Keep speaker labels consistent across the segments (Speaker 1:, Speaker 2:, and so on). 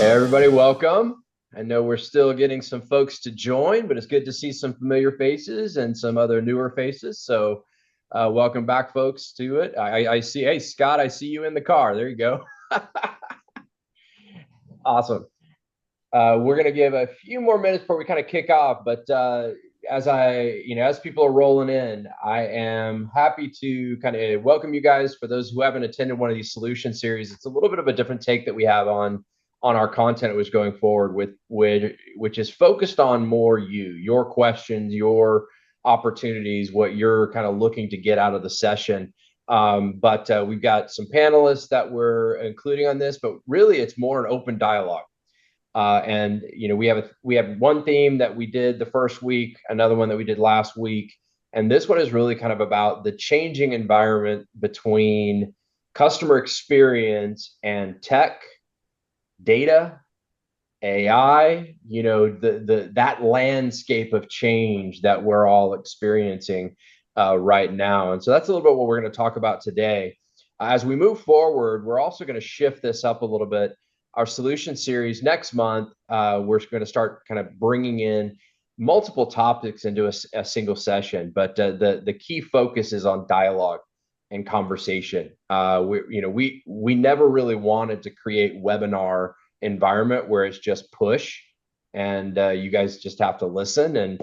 Speaker 1: Hey everybody, welcome. I know we're still getting some folks to join, but it's good to see some familiar faces and some other newer faces. So welcome back, folks, to it. I see, hey, Scott, I see you in the car. There you go. Awesome. We're going to give a few more minutes before we kind of kick off, but as people are rolling in, I am happy to kind of welcome you guys. For those who haven't attended one of these solution series, it's a little bit of a different take that we have on our content was going forward with which is focused on more your questions, your opportunities, what you're kind of looking to get out of the session. But we've got some panelists that we're including on this, but really it's more an open dialogue. And we have one theme that we did the first week, another one that we did last week, and this one is really kind of about the changing environment between customer experience and tech, data, AI. That landscape of change that we're all experiencing right now. And so that's a little bit what we're going to talk about today. As we move forward, we're also going to shift this up a little bit. Our solution series next month, we're going to start kind of bringing in multiple topics into a single session, but the key focus is on dialogue and conversation. We never really wanted to create webinar environment where it's just push and you guys just have to listen. And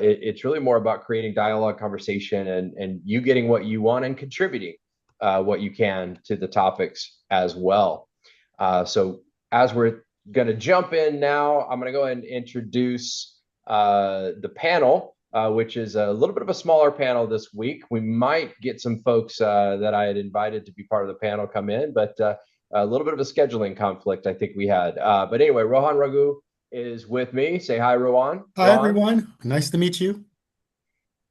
Speaker 1: it's really more about creating dialogue, conversation, and you getting what you want and contributing what you can to the topics as well. So as we're going to jump in now, I'm going to go ahead and introduce the panel, which is a little bit of a smaller panel this week. We might get some folks that I had invited to be part of the panel come in, but a little bit of a scheduling conflict I think we had. But anyway, Rohan Raghu is with me. Say hi, Rohan.
Speaker 2: Hi, everyone. Nice to meet you.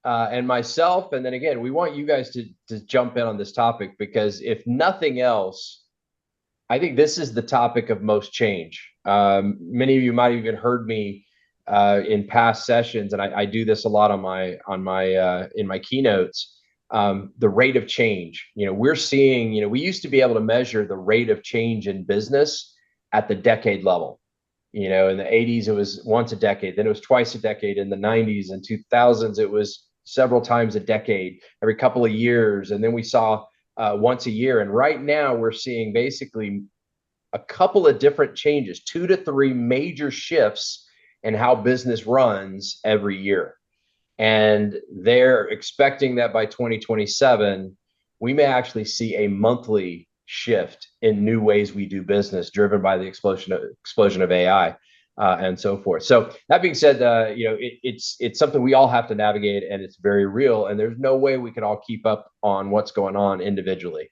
Speaker 1: And myself. And then again, we want you guys to jump in on this topic because if nothing else, I think this is the topic of most change. Many of you might have even heard me in past sessions, and I do this a lot on my in my keynotes. The rate of change. We're seeing. We used to be able to measure the rate of change in business at the decade level. In the 80s, it was once a decade. Then it was twice a decade. In the 90s and 2000s, it was several times a decade, every couple of years. And then we saw once a year. And right now, we're seeing basically a couple of different changes, 2 to 3 major shifts in how business runs every year. And they're expecting that by 2027, we may actually see a monthly shift in new ways we do business, driven by the explosion of AI and so forth. So that being said, it's something we all have to navigate, and it's very real. And there's no way we can all keep up on what's going on individually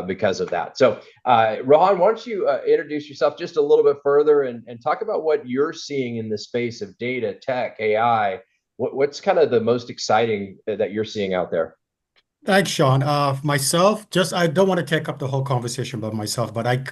Speaker 1: because of that. So, Rohan, why don't you introduce yourself just a little bit further and talk about what you're seeing in the space of data, tech, AI. What's kind of the most exciting that you're seeing out there?
Speaker 2: Thanks, Sean. Myself, I don't want to take up the whole conversation about myself, but I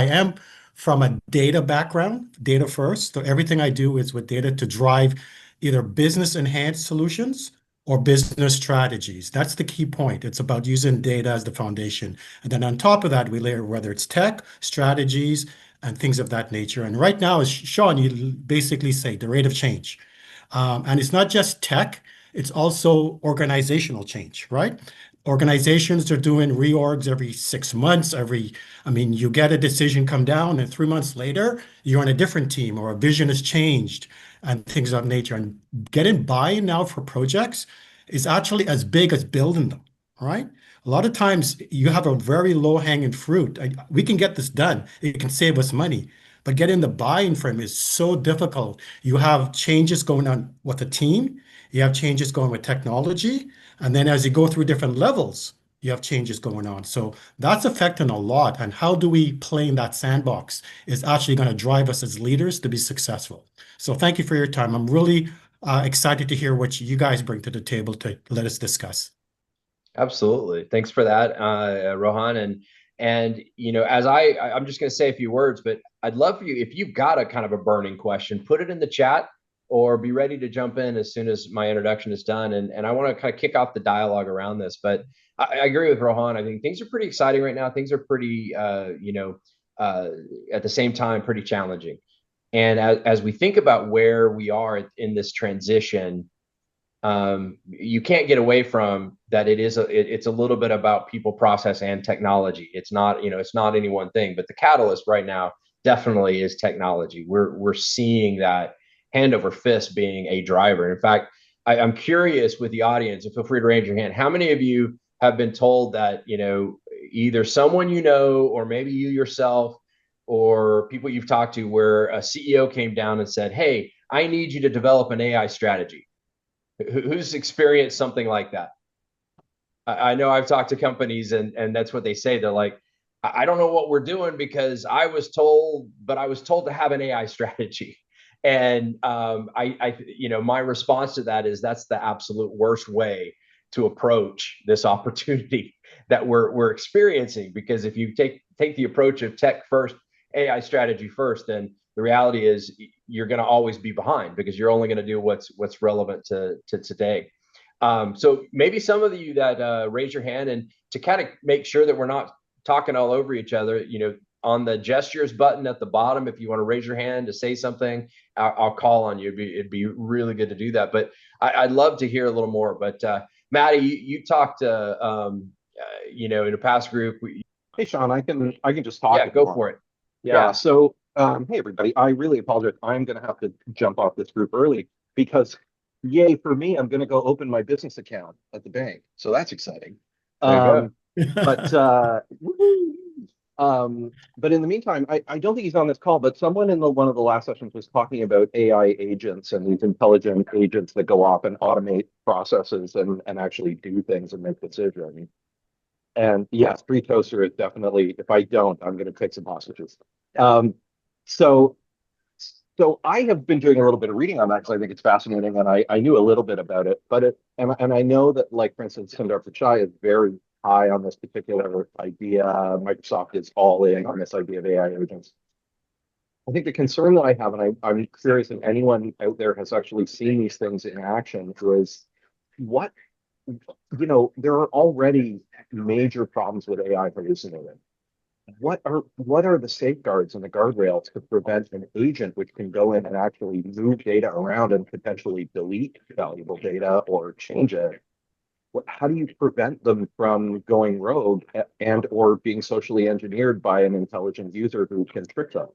Speaker 2: am from a data background, data first. So everything I do is with data to drive either business enhanced solutions or business strategies. That's the key point. It's about using data as the foundation. And then on top of that, we layer whether it's tech, strategies, and things of that nature. And right now, as Sean, you basically say the rate of change. And it's not just tech, it's also organizational change, right? Organizations are doing reorgs every 6 months. You get a decision come down, and 3 months later, you're on a different team or a vision has changed and things of that nature. And getting buy-in now for projects is actually as big as building them, right? A lot of times you have a very low-hanging fruit. We can get this done. It can save us money. But getting the buy-in from is so difficult. You have changes going on with the team, you have changes going with technology, and then as you go through different levels, you have changes going on. So that's affecting a lot. And how do we play in that sandbox is actually going to drive us as leaders to be successful. So thank you for your time. I'm really excited to hear what you guys bring to the table to let us discuss.
Speaker 1: Absolutely. Thanks for that, Rohan. And as I'm just going to say a few words, but I'd love for you, if you've got a kind of a burning question, put it in the chat or be ready to jump in as soon as my introduction is done. And I want to kind of kick off the dialogue around this. But I agree with Rohan. I think things are pretty exciting right now. Things are pretty, at the same time pretty challenging. And as we think about where we are in this transition, you can't get away from that. It's a little bit about people, process, and technology. It's not, it's not any one thing, but the catalyst right now definitely is technology. We're seeing that hand over fist being a driver. In fact, I'm curious with the audience, and feel free to raise your hand. How many of you have been told that, either someone or maybe you yourself or people you've talked to, where a CEO came down and said, "Hey, I need you to develop an AI strategy." Who's experienced something like that? I know I've talked to companies, and that's what they say. They're like, I don't know what we're doing because I was told, but I was told to have an AI strategy. And my response to that is that's the absolute worst way to approach this opportunity that we're experiencing. Because if you take the approach of tech first, AI strategy first, then the reality is you're going to always be behind because you're only going to do what's relevant to today. So maybe some of you that raise your hand, and to kind of make sure that we're not talking all over each other, on the gestures button at the bottom, if you want to raise your hand to say something, I'll call on you. It'd be really good to do that. But I'd love to hear a little more. But Maddie, you talked to, in a past group.
Speaker 3: Hey, Sean, I can just talk
Speaker 1: Yeah,
Speaker 3: if you
Speaker 1: go
Speaker 3: want.
Speaker 1: for it.
Speaker 3: Yeah.
Speaker 1: Yeah,
Speaker 3: So, hey everybody, I really apologize. I'm going to have to jump off this group early because, yay for me, I'm going to go open my business account at the bank. So that's exciting.
Speaker 1: there you go.
Speaker 3: Um, but woohoo. But in the meantime, I don't think he's on this call, but someone in one of the last sessions was talking about AI agents and these intelligent agents that go off and automate processes and actually do things and make decisions. And yes, free toaster is definitely, if I don't, I'm going to take some hostages. Um, so, so I have been doing a little bit of reading on that because I think it's fascinating, and I knew a little bit about it, but and I know that, like, for instance, Sundar Pichai is very high on this particular idea. Microsoft is all in on this idea of AI agents. I think the concern that I have, and I'm curious if anyone out there has actually seen these things in action, is what, there are already major problems with AI hallucinating. What are the safeguards and the guardrails to prevent an agent which can go in and actually move data around and potentially delete valuable data or change it? How do you prevent them from going rogue and or being socially engineered by an intelligent user who can trick them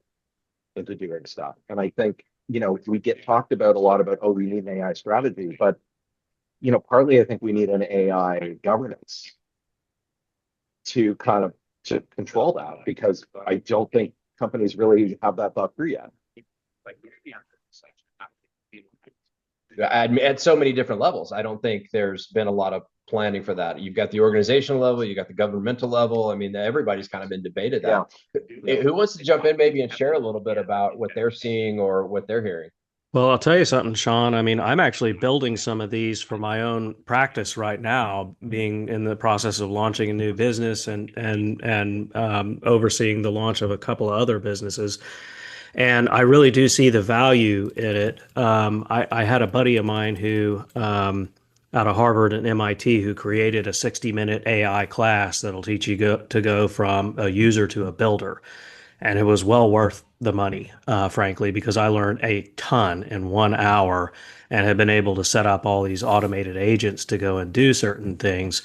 Speaker 3: into doing stuff? And I think, we get talked about a lot about, oh, we need an AI strategy, but partly I think we need an AI governance to kind of to control that, because I don't think companies really have that thought through yet.
Speaker 1: At so many different levels. I don't think there's been a lot of planning for that. You've got the organizational level, you got the governmental level. I mean, everybody's kind of been debated that. Yeah. Who wants to jump in maybe and share a little bit about what they're seeing or what they're hearing?
Speaker 4: Well, I'll tell you something, Sean. I mean, I'm actually building some of these for my own practice right now, being in the process of launching a new business and overseeing the launch of a couple of other businesses. And I really do see the value in it. I had a buddy of mine who, out of Harvard and MIT, who created a 60-minute AI class that'll teach you to go from a user to a builder. And it was well worth the money, frankly, because I learned a ton in 1 hour and have been able to set up all these automated agents to go and do certain things.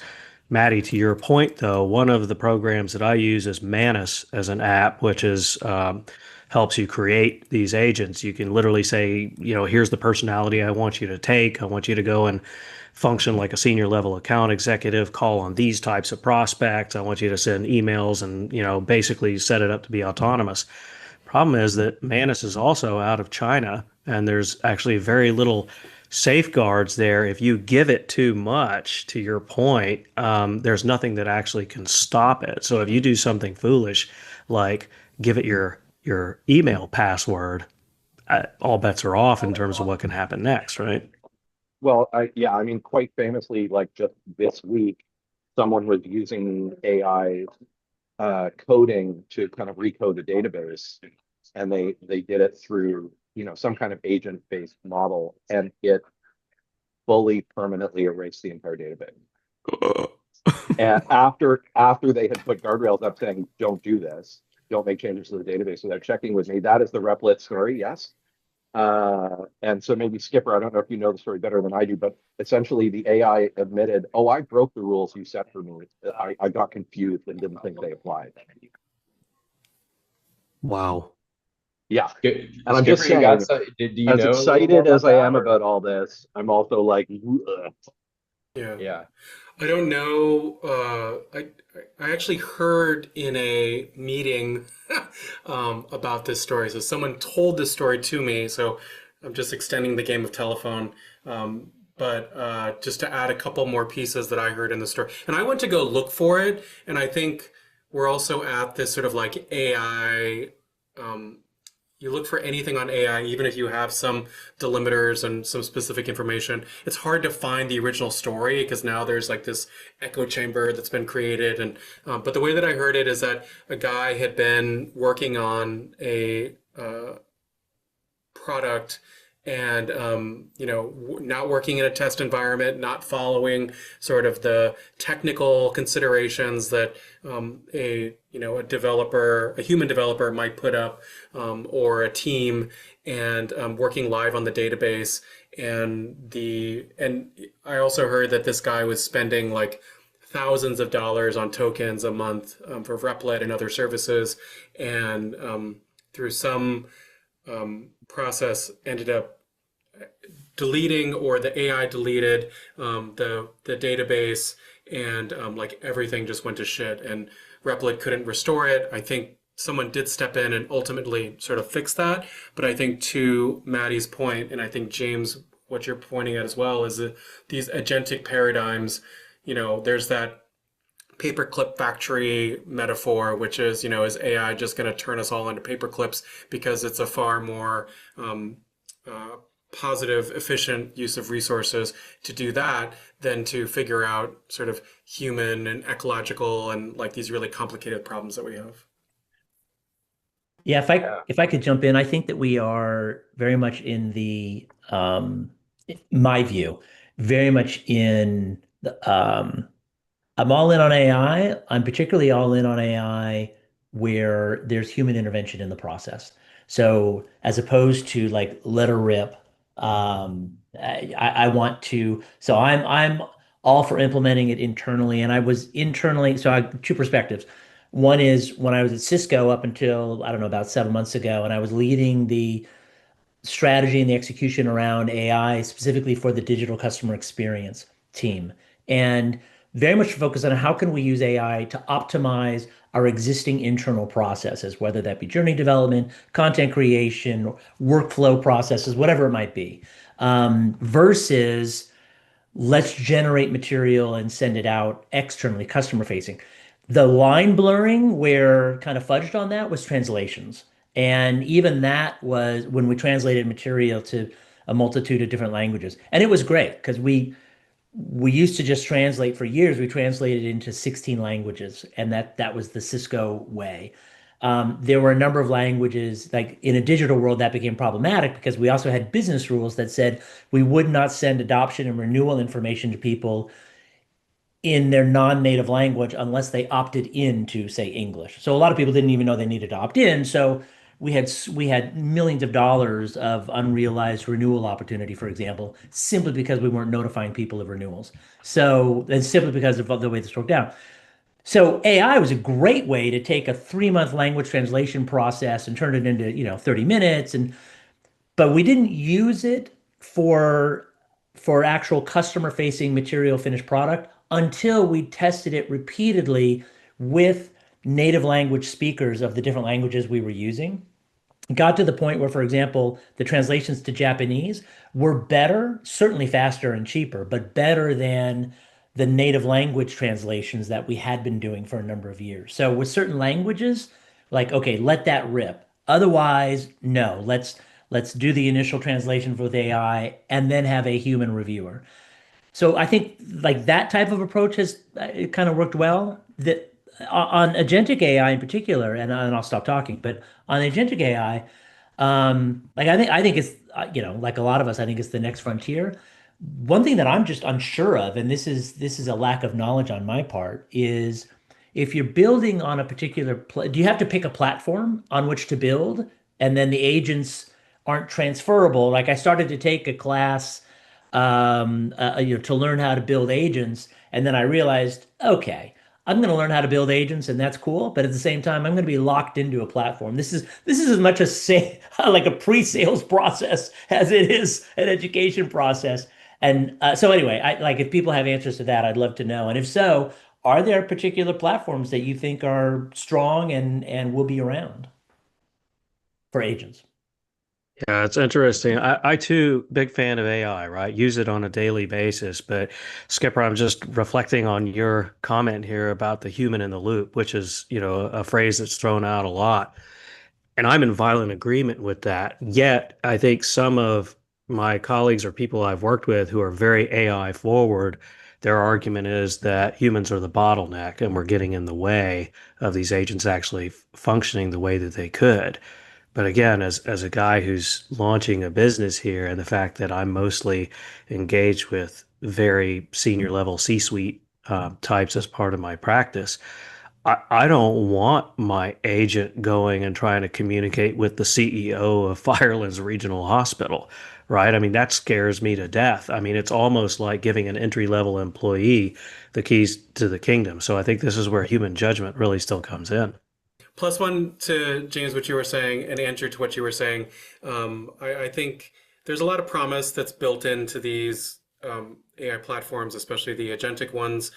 Speaker 4: Maddie, to your point, though, one of the programs that I use is Manus as an app, which is helps you create these agents. You can literally say, here's the personality I want you to take. I want you to go and function like a senior level account executive, call on these types of prospects. I want you to send emails and, basically set it up to be autonomous. Problem is that Manus is also out of China, and there's actually very little safeguards there. If you give it too much, to your point, there's nothing that actually can stop it. So if you do something foolish, like give it your email password, all bets are off in terms of what can happen next, right?
Speaker 3: Well, I mean, quite famously, like just this week, someone was using AI coding to kind of recode a database, and they did it through some kind of agent-based model, and it fully permanently erased the entire database. And after they had put guardrails up saying don't do this, don't make changes to the database without checking with me. That is the Replit story, yes. And so maybe Skipper, I don't know if you know the story better than I do, but essentially the AI admitted, oh, I broke the rules you set for me. I got confused and didn't think they applied.
Speaker 4: Wow.
Speaker 3: Yeah.
Speaker 1: And
Speaker 3: I'm
Speaker 1: Skipper,
Speaker 3: just
Speaker 1: you got
Speaker 3: saying,
Speaker 1: do you
Speaker 3: as
Speaker 1: know a little more
Speaker 3: excited as I
Speaker 1: about
Speaker 3: am
Speaker 1: that,
Speaker 3: about all this, I'm also like, ugh.
Speaker 5: Yeah.
Speaker 1: Yeah.
Speaker 5: I don't know. I actually heard in a meeting about this story. So someone told this story to me. So I'm just extending the game of telephone. But just to add a couple more pieces that I heard in the story, and I went to go look for it, and I think we're also at this sort of like AI. You look for anything on AI, even if you have some delimiters and some specific information, it's hard to find the original story because now there's like this echo chamber that's been created. And but the way that I heard it is that a guy had been working on a product and not working in a test environment, not following sort of the technical considerations that a human developer might put up, or a team, and working live on the database. And I also heard that this guy was spending like thousands of dollars on tokens a month for Replit and other services, and through some process ended up deleting, or the AI deleted the database, and like everything just went to shit, and Replit couldn't restore it. I think someone did step in and ultimately sort of fix that. But I think to Maddie's point, and I think James, what you're pointing at as well, is that these agentic paradigms, there's that paperclip factory metaphor, which is, is AI just going to turn us all into paperclips because it's a far more positive, efficient use of resources to do that than to figure out sort of human and ecological and like these really complicated problems that we have.
Speaker 6: Yeah, if I could jump in, I think that we are very much in my view, very much in I'm all in on AI. I'm particularly all in on AI where there's human intervention in the process. So as opposed to like let her rip, I want to. So I'm all for implementing it internally, and I was internally. So I two perspectives. One is when I was at Cisco up until I don't know about 7 months ago, and I was leading the strategy and the execution around AI, specifically for the digital customer experience team. And very much focused on how can we use AI to optimize our existing internal processes, whether that be journey development, content creation, workflow processes, whatever it might be, versus let's generate material and send it out externally, customer facing. The line blurring where kind of fudged on that was translations. And even that was when we translated material to a multitude of different languages. And it was great because we used to just translate for years. We translated into 16 languages, and that was the Cisco way. There were a number of languages, like in a digital world, that became problematic because we also had business rules that said we would not send adoption and renewal information to people in their non-native language unless they opted in to, say, English. So a lot of people didn't even know they needed to opt in. So we had millions of dollars of unrealized renewal opportunity, for example, simply because we weren't notifying people of renewals. So and simply because of the way this broke down. So AI was a great way to take a 3 month language translation process and turn it into, 30 minutes. But we didn't use it for actual customer facing material finished product until we tested it repeatedly with native language speakers of the different languages we were using. It got to the point where, for example, the translations to Japanese were better, certainly faster and cheaper, but better than the native language translations that we had been doing for a number of years. So with certain languages, like, okay, let that rip. Otherwise, no, let's do the initial translation with AI and then have a human reviewer. So I think like that type of approach has it kind of worked well. That on agentic AI in particular, and I'll stop talking, but on agentic AI, like I think it's like a lot of us, I think it's the next frontier. One thing that I'm just unsure of, and this is a lack of knowledge on my part, is if you're building on a particular, do you have to pick a platform on which to build, and then the agents aren't transferable? Like I started to take a class, to learn how to build agents, and then I realized, okay, I'm going to learn how to build agents, and that's cool. But at the same time, I'm going to be locked into a platform. This is as much a say like a pre-sales process as it is an education process. And so anyway, I like if people have answers to that, I'd love to know. And if so, are there particular platforms that you think are strong and will be around for agents?
Speaker 4: Yeah, it's interesting. I too, big fan of AI, right? Use it on a daily basis. But Skipper, I'm just reflecting on your comment here about the human in the loop, which is, a phrase that's thrown out a lot. And I'm in violent agreement with that. Yet, I think some of my colleagues or people I've worked with who are very AI forward, their argument is that humans are the bottleneck and we're getting in the way of these agents actually functioning the way that they could. But again, as a guy who's launching a business here, and the fact that I'm mostly engaged with very senior level C-suite types as part of my practice, I don't want my agent going and trying to communicate with the CEO of Firelands Regional Hospital, right? I mean, that scares me to death. I mean, it's almost like giving an entry level employee the keys to the kingdom. So I think this is where human judgment really still comes in.
Speaker 5: Plus one to James, what you were saying, and Andrew to what you were saying. I think there's a lot of promise that's built into these AI platforms, especially the agentic ones.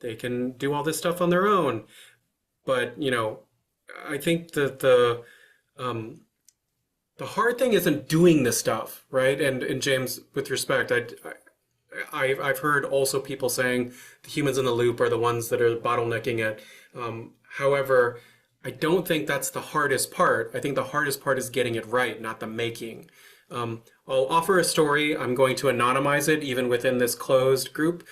Speaker 5: They can do all this stuff on their own, but I think that the hard thing isn't doing this stuff, right? And James, with respect, I've heard also people saying the humans in the loop are the ones that are bottlenecking it. However, I don't think that's the hardest part. I think the hardest part is getting it right, not the making. I'll offer a story. I'm going to anonymize it even within this closed group,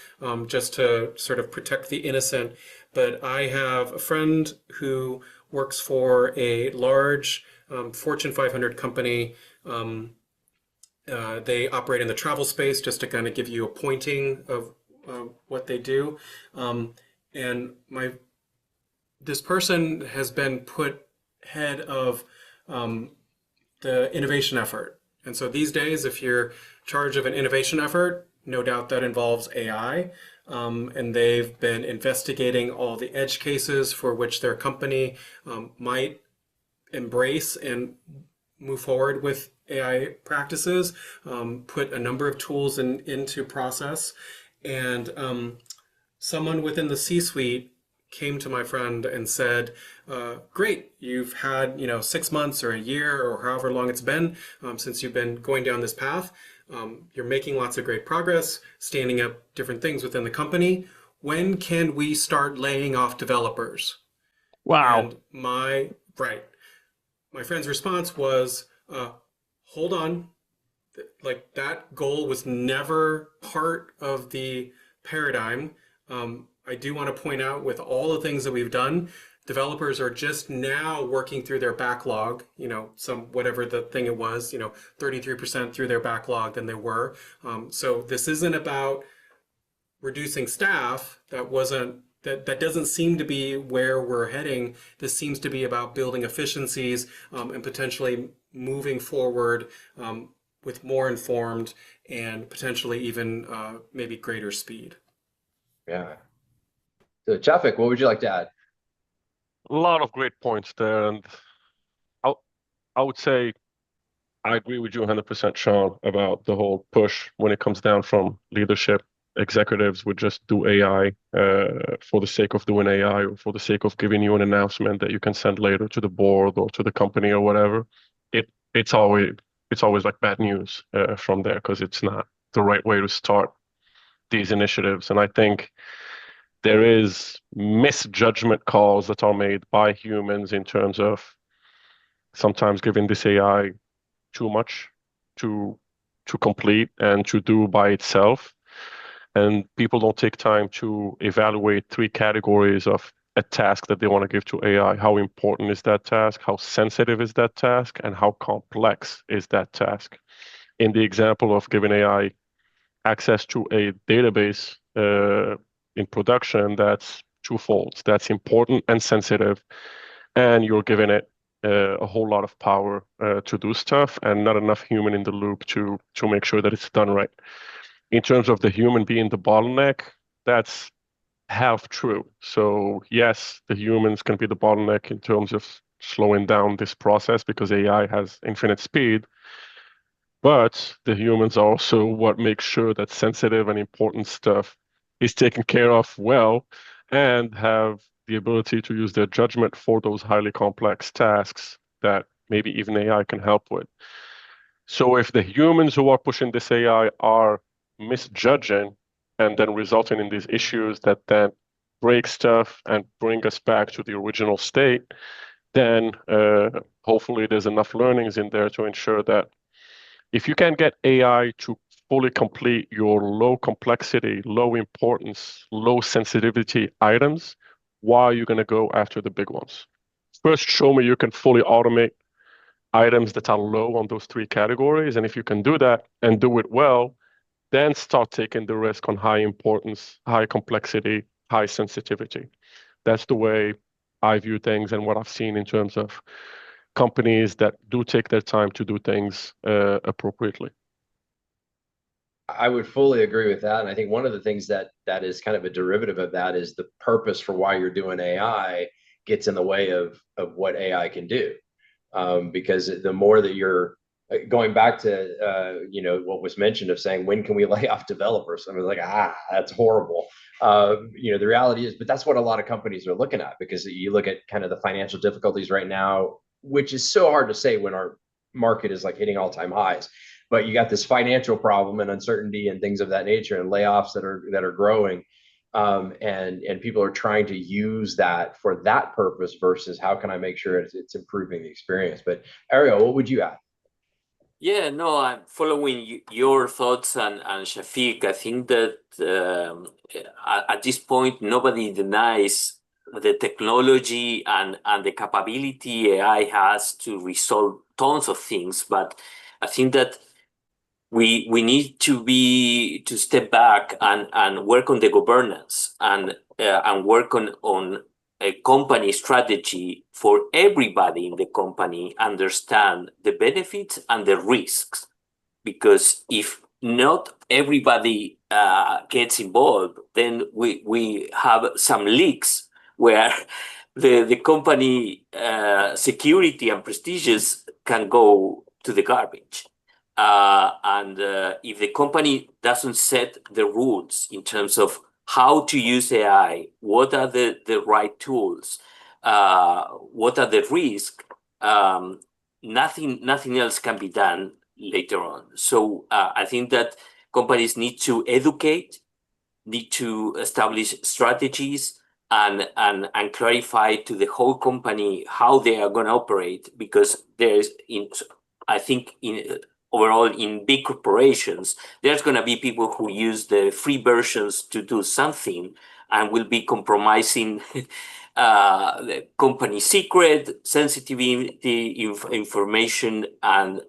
Speaker 5: just to sort of protect the innocent. But I have a friend who works for a large Fortune 500 company. They operate in the travel space, just to kind of give you a pointing of what they do. And this person has been put head of the innovation effort. And so these days, if you're in charge of an innovation effort, no doubt that involves AI. And they've been investigating all the edge cases for which their company might embrace and move forward with AI practices, put a number of tools into process. And someone within the C-suite came to my friend and said, great, you've had 6 months or a year or however long it's been since you've been going down this path. You're making lots of great progress, standing up different things within the company. When can we start laying off developers?
Speaker 4: Wow.
Speaker 5: And my friend's response was, hold on, like that goal was never part of the paradigm. I do want to point out, with all the things that we've done, developers are just now working through their backlog, whatever the thing it was, 33% through their backlog than they were. So this isn't about reducing staff. That doesn't seem to be where we're heading. This seems to be about building efficiencies and potentially moving forward with more informed and potentially even maybe greater speed.
Speaker 1: Yeah. So, Chafik, what would you like to add?
Speaker 7: A lot of great points there, and I would say I agree with you 100%, Sean, about the whole push when it comes down from leadership. Executives would just do AI for the sake of doing AI, or for the sake of giving you an announcement that you can send later to the board or to the company or whatever. It's always like bad news from there, because it's not the right way to start these initiatives. And I think there is misjudgment calls that are made by humans in terms of sometimes giving this AI too much to complete and to do by itself. And people don't take time to evaluate 3 categories of a task that they want to give to AI. How important is that task? How sensitive is that task? And how complex is that task? In the example of giving AI access to a database in production that's twofold. That's important and sensitive, and you're giving it a whole lot of power to do stuff, and not enough human in the loop to make sure that it's done right. In terms of the human being the bottleneck, that's half true. So yes, the humans can be the bottleneck in terms of slowing down this process because AI has infinite speed. But the humans are also what makes sure that sensitive and important stuff is taken care of well and have the ability to use their judgment for those highly complex tasks that maybe even AI can help with. So if the humans who are pushing this AI are misjudging and then resulting in these issues that then break stuff and bring us back to the original state, then hopefully there's enough learnings in there to ensure that if you can get AI to fully complete your low complexity, low importance, low sensitivity items, why are you going to go after the big ones? First, show me you can fully automate items that are low on those three categories. And if you can do that and do it well, then start taking the risk on high importance, high complexity, high sensitivity. That's the way I view things and what I've seen in terms of companies that do take their time to do things appropriately.
Speaker 1: I would fully agree with that. And I think one of the things that is kind of a derivative of that is the purpose for why you're doing AI gets in the way of what AI can do. Because the more that you're going back to what was mentioned of saying, when can we lay off developers? I was like, that's horrible. The reality is, but that's what a lot of companies are looking at, because you look at kind of the financial difficulties right now, which is so hard to say when our market is like hitting all-time highs. But you got this financial problem and uncertainty and things of that nature, and layoffs that are growing. And people are trying to use that for that purpose versus how can I make sure it's improving the experience. But Ariel, what would you add?
Speaker 8: Yeah, no, I'm following your thoughts and Shafiq. I think that at this point, nobody denies the technology and the capability AI has to resolve tons of things. But I think that we need to step back and work on the governance and work on a company strategy for everybody in the company, understand the benefits and the risks. Because if not everybody gets involved, then we have some leaks where the company security and prestigious can go to the garbage. And if the company doesn't set the rules in terms of how to use AI, what are the right tools, what are the risks, nothing else can be done later on. So I think that companies need to educate, need to establish strategies, and clarify to the whole company how they are going to operate, because I think overall in big corporations, there's going to be people who use the free versions to do something and will be compromising the company secret, sensitivity, information, and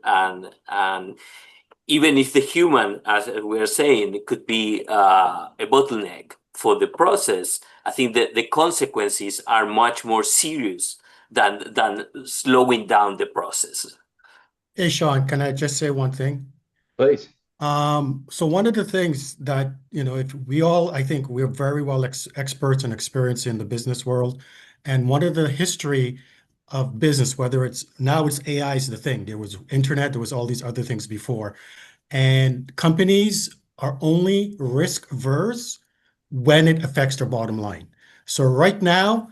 Speaker 8: even if the human, as we are saying, it could be a bottleneck for the process, I think that the consequences are much more serious than slowing down the process.
Speaker 2: Hey, Sean, can I just say one thing?
Speaker 1: Please.
Speaker 2: So one of the things that, if I think we're very well experts and experienced in the business world. And one of the history of business, whether it's AI is the thing. There was internet, there was all these other things before. And companies are only risk averse when it affects their bottom line. So right now,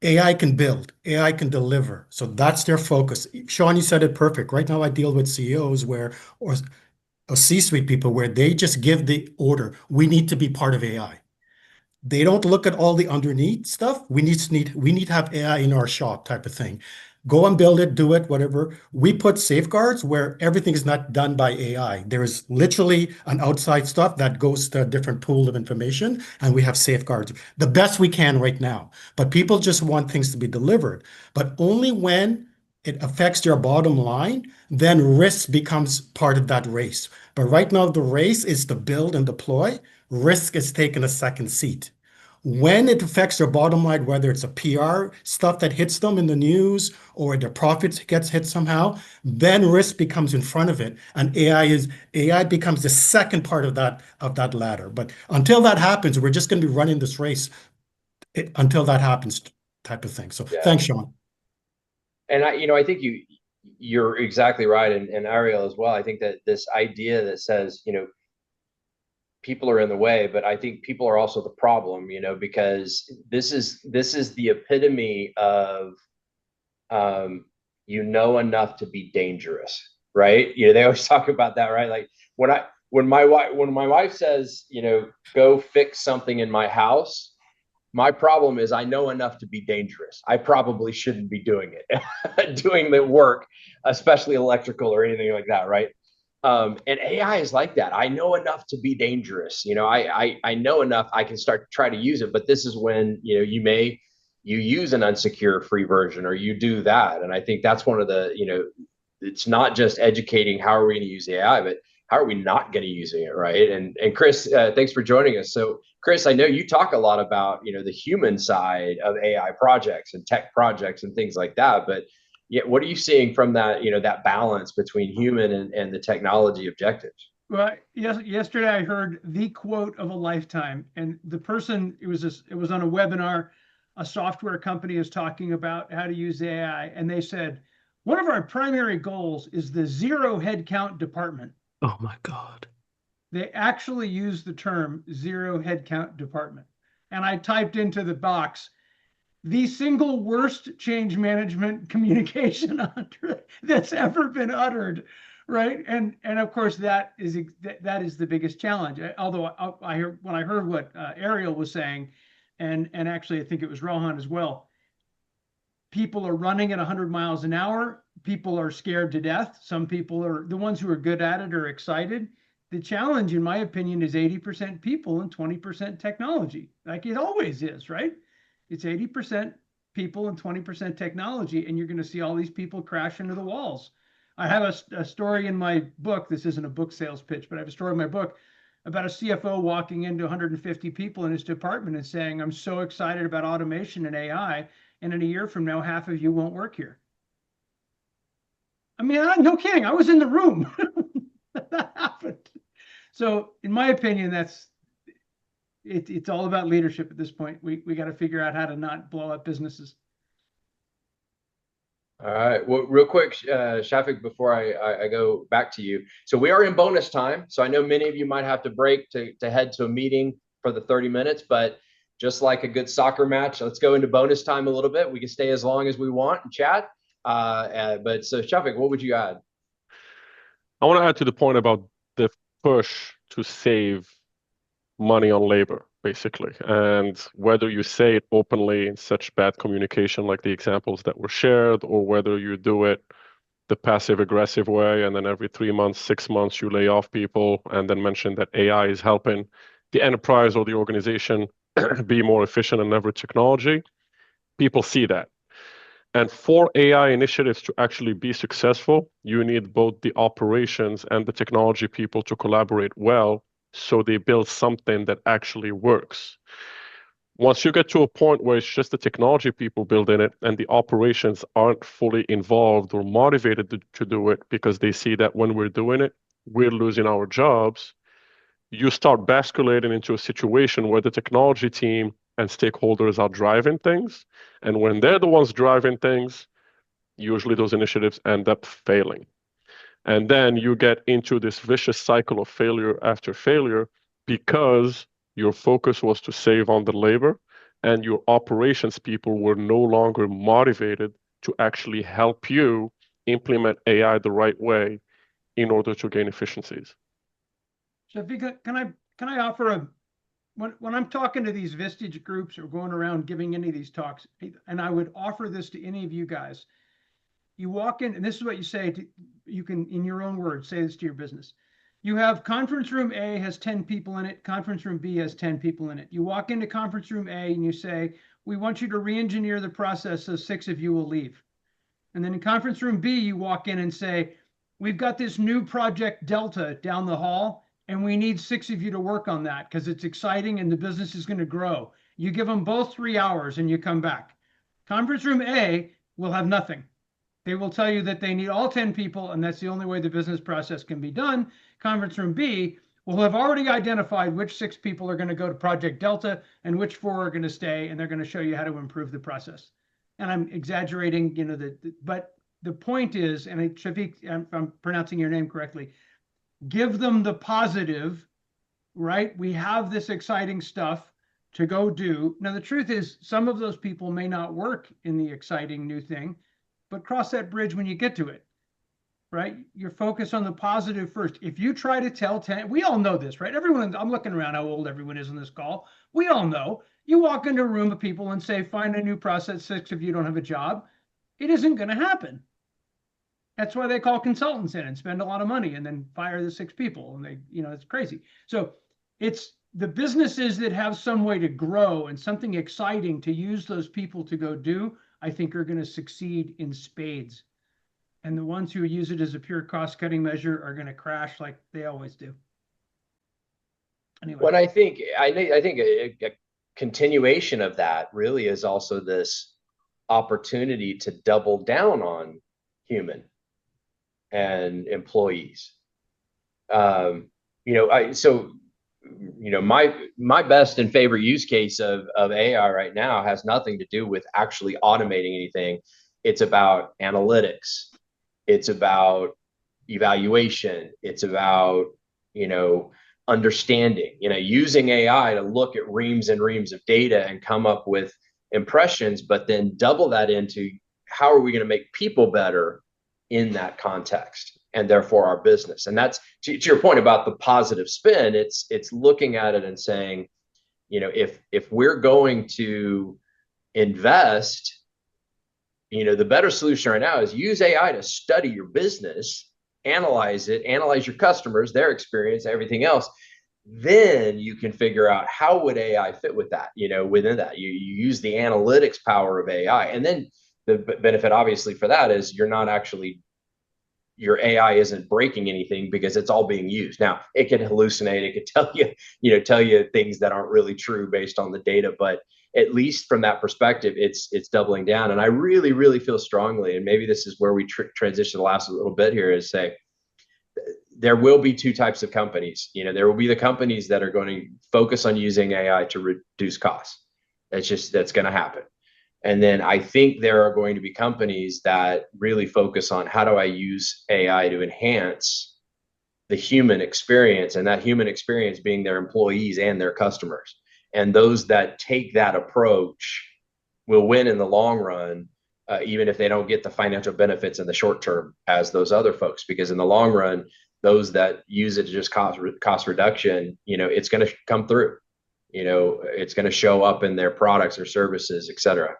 Speaker 2: AI can build, AI can deliver. So that's their focus. Sean, you said it perfect. Right now, I deal with CEOs or C-suite people where they just give the order, we need to be part of AI. They don't look at all the underneath stuff. We need to have AI in our shop type of thing. Go and build it, do it, whatever. We put safeguards where everything is not done by AI. There is literally an outside stuff that goes to a different pool of information, and we have safeguards the best we can right now. But people just want things to be delivered. But only when it affects their bottom line, then risk becomes part of that race. But right now, the race is to build and deploy. Risk is taking a second seat. when it affects their bottom line, whether it's a PR stuff that hits them in the news or their profits gets hit somehow, then risk becomes in front of it, and AI becomes the second part of that ladder. But until that happens, we're just going to be running this race until that happens, type of thing. So
Speaker 1: Yeah.
Speaker 2: thanks, Sean.
Speaker 1: And I think you're exactly right, and Ariel as well. I think that this idea that says, people are in the way, but I think people are also the problem, because this is the epitome of enough to be dangerous, right? They always talk about that, right? Like when my wife says, go fix something in my house, my problem is I know enough to be dangerous. I probably shouldn't be doing it, doing the work, especially electrical or anything like that, right? And AI is like that. I know enough to be dangerous. I know enough. I can start to try to use it, but this is when you use an unsecure free version or you do that. And I think that's one of the it's not just educating how are we going to use AI, but how are we not going to using it, right? And Chris, thanks for joining us. So Chris, I know you talk a lot about the human side of AI projects and tech projects and things like that, but what are you seeing from that that balance between human and the technology objectives?
Speaker 9: Well, yesterday I heard the quote of a lifetime, and the person, it was on a webinar. A software company is talking about how to use AI, and they said one of our primary goals is the zero headcount department.
Speaker 4: Oh my God.
Speaker 9: They actually use the term zero headcount department. And I typed into the box, the single worst change management communication that's ever been uttered, right? And of course that is the biggest challenge. Although when I heard what Ariel was saying, and actually I think it was Rohan as well, people are running at 100 miles an hour. People are scared to death. Some people are, the ones who are good at it are excited. The challenge, in my opinion, is 80% people and 20% technology, like it always is, right? It's 80% people and 20% technology, and you're going to see all these people crash into the walls. I have a story in my book. This isn't a book sales pitch, but I have a story in my book about a CFO walking into 150 people in his department and saying, I'm so excited about automation and AI, and in a year from now, half of you won't work here. I mean, no kidding. I was in the room. That happened. So in my opinion, it's all about leadership at this point. We got to figure out how to not blow up businesses.
Speaker 1: All right. Well, real quick, Shafik, before I go back to you. So we are in bonus time. So I know many of you might have to break to head to a meeting for the 30 minutes, but just like a good soccer match, let's go into bonus time a little bit. We can stay as long as we want and chat. But so Shafik, what would you add?
Speaker 7: I want to add to the point about the push to save money on labor, basically. And whether you say it openly in such bad communication, like the examples that were shared, or whether you do it the passive aggressive way, and then every 3 months, 6 months, you lay off people and then mention that AI is helping the enterprise or the organization be more efficient and leverage technology, people see that. And for AI initiatives to actually be successful, you need both the operations and the technology people to collaborate well so they build something that actually works. Once you get to a point where it's just the technology people building it and the operations aren't fully involved or motivated to do it because they see that when we're doing it, we're losing our jobs, you start basculating into a situation where the technology team and stakeholders are driving things. And when they're the ones driving things, usually those initiatives end up failing. And then you get into this vicious cycle of failure after failure because your focus was to save on the labor and your operations people were no longer motivated to actually help you implement AI the right way in order to gain efficiencies.
Speaker 9: Shafika, can I offer when I'm talking to these Vistage groups or going around giving any of these talks, and I would offer this to any of you guys, you walk in, and this is what you say, you can, in your own words, say this to your business. You have conference room A has 10 people in it, conference room B has 10 people in it. You walk into conference room A and you say, we want you to re-engineer the process so 6 of you will leave. And then in conference room B, you walk in and say, we've got this new project Delta down the hall, and we need 6 of you to work on that because it's exciting and the business is going to grow. You give them both 3 hours and you come back. Conference room A will have nothing. They will tell you that they need all 10 people, and that's the only way the business process can be done. Conference room B will have already identified which 6 people are going to go to Project Delta and which 4 are going to stay, and they're going to show you how to improve the process. And I'm exaggerating, but the point is, and Shafiq, if I'm pronouncing your name correctly, give them the positive, right? We have this exciting stuff to go do. Now, the truth is, some of those people may not work in the exciting new thing, but cross that bridge when you get to it, right? You're focused on the positive first. If you try to tell 10, we all know this, right? Everyone, I'm looking around how old everyone is on this call. We all know. You walk into a room of people and say, find a new process, 6 of you don't have a job. It isn't going to happen. That's why they call consultants in and spend a lot of money and then fire the 6 people. And it's crazy. So it's the businesses that have some way to grow and something exciting to use those people to go do, I think are going to succeed in spades. And the ones who use it as a pure cost-cutting measure are going to crash like they always do. Anyway.
Speaker 1: What I think a continuation of that really is also this opportunity to double down on human and employees. My best and favorite use case of AI right now has nothing to do with actually automating anything. It's about analytics. It's about evaluation. It's about, understanding, using AI to look at reams and reams of data and come up with impressions, but then double that into how are we going to make people better in that context and therefore our business. And that's to your point about the positive spin. It's looking at it and saying, if we're going to invest, the better solution right now is use AI to study your business, analyze it, analyze your customers, their experience, everything else. Then you can figure out how would AI fit with that, within that. You use the analytics power of AI. And then the benefit obviously for that is your AI isn't breaking anything because it's all being used. Now, it can hallucinate, it could tell you things that aren't really true based on the data, but at least from that perspective, it's doubling down. And I really, really feel strongly, and maybe this is where we transition the last little bit here, is say there will be 2 types of companies. There will be the companies that are going to focus on using AI to reduce costs. That's going to happen. And then I think there are going to be companies that really focus on how do I use AI to enhance the human experience, and that human experience being their employees and their customers. And those that take that approach will win in the long run, even if they don't get the financial benefits in the short term as those other folks, because in the long run, those that use it to just cost reduction, it's going to come through. It's going to show up in their products or services, et cetera.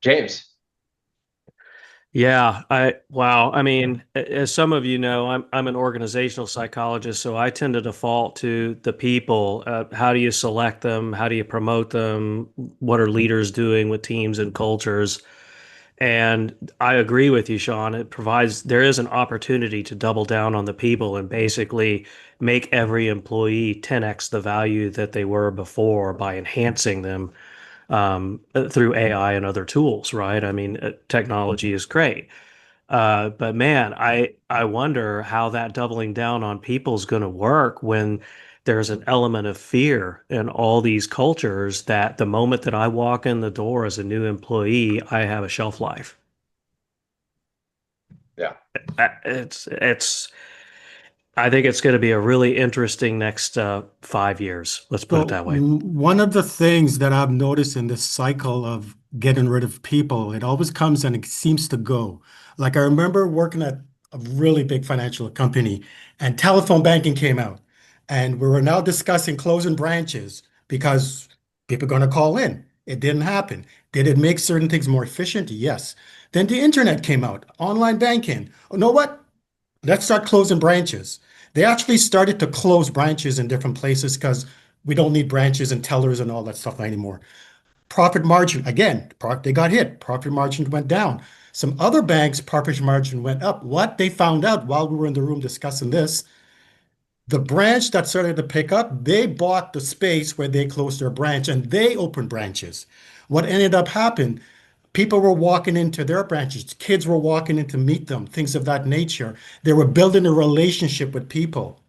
Speaker 1: James.
Speaker 4: Yeah, I mean, as some of you know, I'm an organizational psychologist, so I tend to default to the people. How do you select them? How do you promote them? What are leaders doing with teams and cultures? And I agree with you, Sean. There is an opportunity to double down on the people and basically make every employee 10x the value that they were before by enhancing them through AI and other tools, right? I mean, technology is great. But man, I wonder how that doubling down on people is going to work when there's an element of fear in all these cultures that the moment that I walk in the door as a new employee, I have a shelf life.
Speaker 1: Yeah.
Speaker 4: I think it's going to be a really interesting next 5 years. Let's put it that way.
Speaker 2: One of the things that I've noticed in this cycle of getting rid of people, it always comes and it seems to go. Like I remember working at a really big financial company and telephone banking came out. And we were now discussing closing branches because people are going to call in. It didn't happen. Did it make certain things more efficient? Yes. Then the internet came out, online banking. Oh, you know what? Let's start closing branches. They actually started to close branches in different places because we don't need branches and tellers and all that stuff anymore. Profit margin, again, they got hit. Profit margin went down. Some other banks' profit margin went up. What they found out while we were in the room discussing this, The branch that started to pick up, they bought the space where they closed their branch and they opened branches. What ended up happening, people were walking into their branches, kids were walking in to meet them, things of that nature. They were building a relationship with people.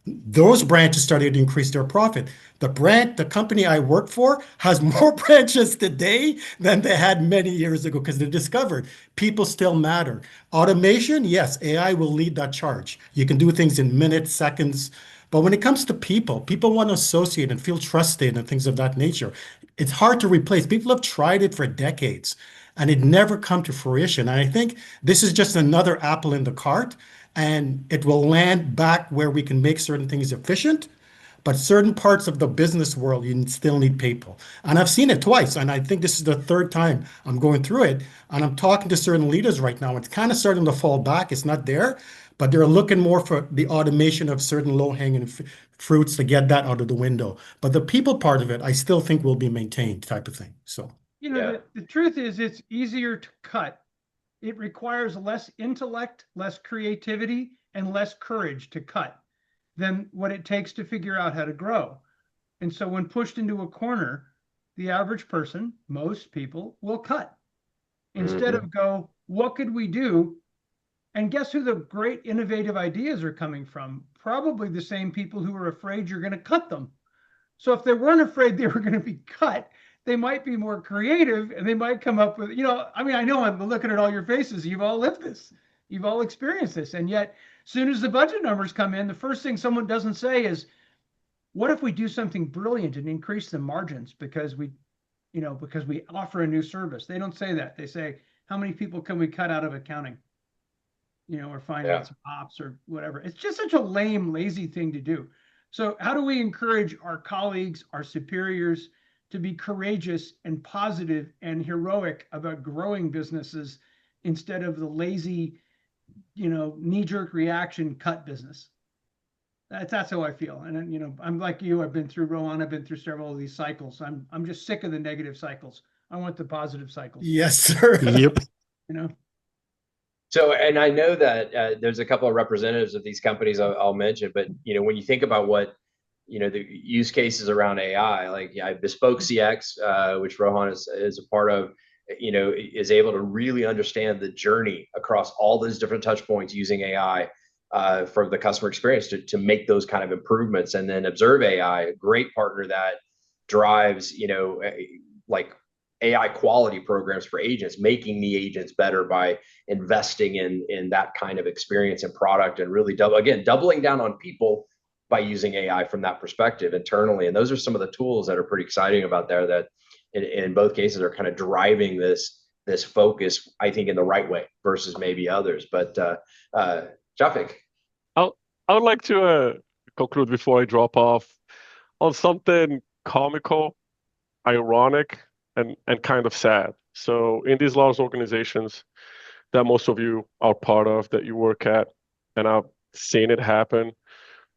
Speaker 2: Those branches started to increase their profit. The company I work for has more branches today than they had many years ago because they discovered people still matter. Automation, yes, AI will lead that charge. You can do things in minutes, seconds. But when it comes to people, people want to associate and feel trusted and things of that nature. It's hard to replace. People have tried it for decades and it never come to fruition. And I think this is just another apple in the cart and it will land back where we can make certain things efficient. But certain parts of the business world, you still need people. And I've seen it twice. And I think this is the third time I'm going through it. And I'm talking to certain leaders right now. It's kind of starting to fall back. It's not there, but they're looking more for the automation of certain low-hanging fruits to get that out of the window. But the people part of it, I still think will be maintained type of thing. So,
Speaker 9: You know, the truth is it's easier to cut. It requires less intellect, less creativity, and less courage to cut than what it takes to figure out how to grow. And so when pushed into a corner, the average person, most people, will cut instead of go, what could we do? And guess who the great innovative ideas are coming from? Probably the same people who are afraid you're going to cut them. So if they weren't afraid they were going to be cut, they might be more creative and they might come up with, I mean, I know I'm looking at all your faces. You've all lived this. You've all experienced this. And yet, as soon as the budget numbers come in, the first thing someone doesn't say is, what if we do something brilliant and increase the margins because we offer a new service? They don't say that. They say, how many people can we cut out of accounting? Or finance ops or whatever. It's just such a lame, lazy thing to do. So how do we encourage our colleagues, our superiors to be courageous and positive and heroic about growing businesses instead of the lazy, knee-jerk reaction cut business? That's how I feel. And I'm like you. I've been through Rowan. I've been through several of these cycles. I'm just sick of the negative cycles. I want the positive cycles.
Speaker 2: yes, sir.
Speaker 4: Yep.
Speaker 1: So, and I know that there's a couple of representatives of these companies I'll mention, but when you think about what the use cases around AI, like Bespoke CX, which Rohan is a part of, is able to really understand the journey across all those different touch points using AI for the customer experience to make those kind of improvements, and then Observe AI, a great partner that drives like AI quality programs for agents, making the agents better by investing in that kind of experience and product, and really doubling down on people by using AI from that perspective internally. And those are some of the tools that are pretty exciting about there that in both cases are kind of driving this focus, I think, in the right way versus maybe others. But Jafik.
Speaker 7: I would like to conclude before I drop off on something comical, ironic, and kind of sad. So in these large organizations that most of you are part of, that you work at, and I've seen it happen,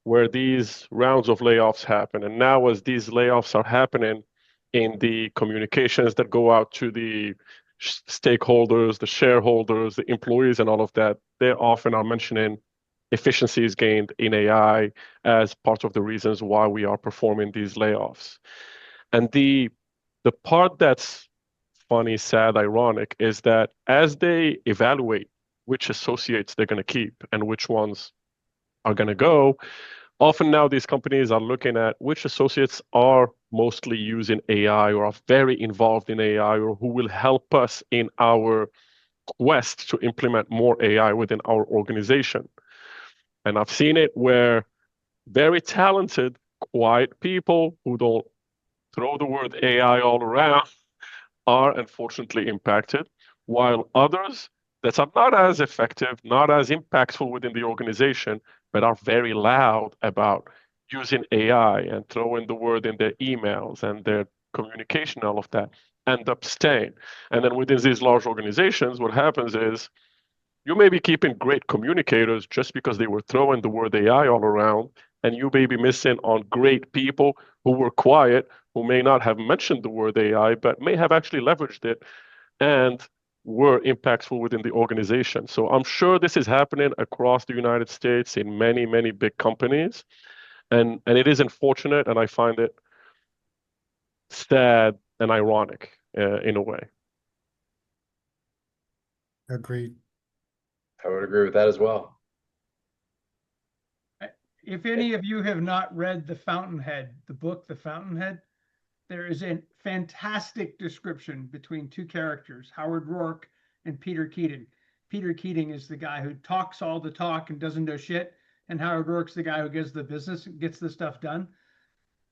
Speaker 7: where these rounds of layoffs happen. And now as these layoffs are happening in the communications that go out to the stakeholders, the shareholders, the employees, and all of that, they often are mentioning efficiencies gained in AI as part of the reasons why we are performing these layoffs. And the part that's funny, sad, ironic is that as they evaluate which associates they're going to keep and which ones are going to go, often now these companies are looking at which associates are mostly using AI or are very involved in AI or who will help us in our quest to implement more AI within our organization. And I've seen it where very talented, quiet people who don't throw the word AI all around are unfortunately impacted, while others that are not as effective, not as impactful within the organization, but are very loud about using AI and throwing the word in their emails and their communication, all of that, end up staying. And then within these large organizations, what happens is you may be keeping great communicators just because they were throwing the word AI all around, and you may be missing on great people who were quiet, who may not have mentioned the word AI, but may have actually leveraged it and were impactful within the organization. So I'm sure this is happening across the United States in many, many big companies. And it is unfortunate, and I find it sad and ironic in a way.
Speaker 2: Agreed.
Speaker 1: I would agree with that as well.
Speaker 9: If any of you have not read The Fountainhead, the book, The Fountainhead, there is a fantastic description between two characters, Howard Rourke and Peter Keating. Peter Keating is the guy who talks all the talk and doesn't know shit, and Howard Rourke's the guy who gets the business, gets the stuff done.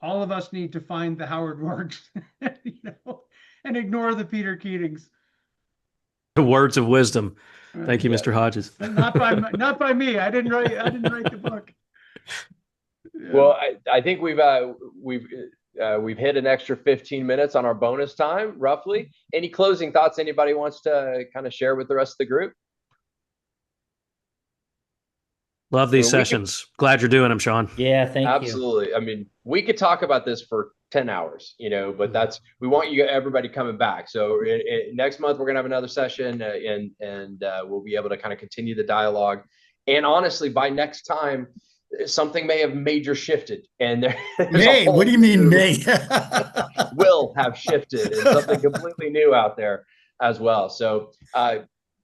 Speaker 9: All of us need to find the Howard Rourkes, and ignore the Peter Keatings.
Speaker 4: The words of wisdom. Thank you, Mr. Hodges.
Speaker 9: Not by me. I didn't write the book. Yeah.
Speaker 1: Well, I think we've hit an extra 15 minutes on our bonus time, roughly. Any closing thoughts anybody wants to kind of share with the rest of the group?
Speaker 4: Love these sessions. Glad you're doing them, Sean.
Speaker 6: Yeah, thank you.
Speaker 1: Absolutely. I mean, we could talk about this for 10 hours, but we want everybody coming back. So next month, we're going to have another session and we'll be able to kind of continue the dialogue. And honestly, by next time, something may have major shifted, and
Speaker 2: May, what do you mean may?
Speaker 1: will have shifted, and something completely new out there as well. So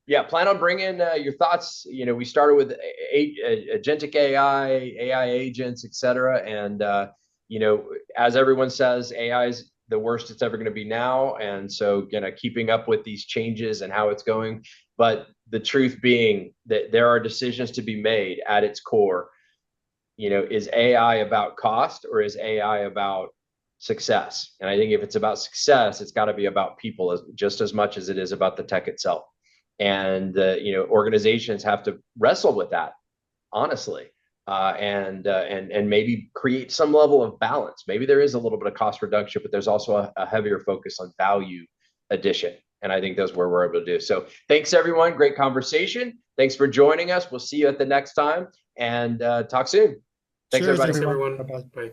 Speaker 1: yeah, plan on bringing your thoughts. We started with agentic AI agents, etc. And as everyone says, AI is the worst it's ever going to be now, and so keeping up with these changes and how it's going. But the truth being that there are decisions to be made at its core. Is AI about cost, or is AI about success? And I think if it's about success, it's got to be about people just as much as it is about the tech itself. And organizations have to wrestle with that, honestly, and maybe create some level of balance. Maybe there is a little bit of cost reduction, but there's also a heavier focus on value addition. And I think that's where we're able to do. So thanks, everyone. Great conversation. Thanks for joining us. We'll see you at the next time, and talk soon. Thanks,
Speaker 2: Cheers,
Speaker 1: everybody.
Speaker 5: Thanks, everyone.
Speaker 2: Bye-bye.
Speaker 5: Bye.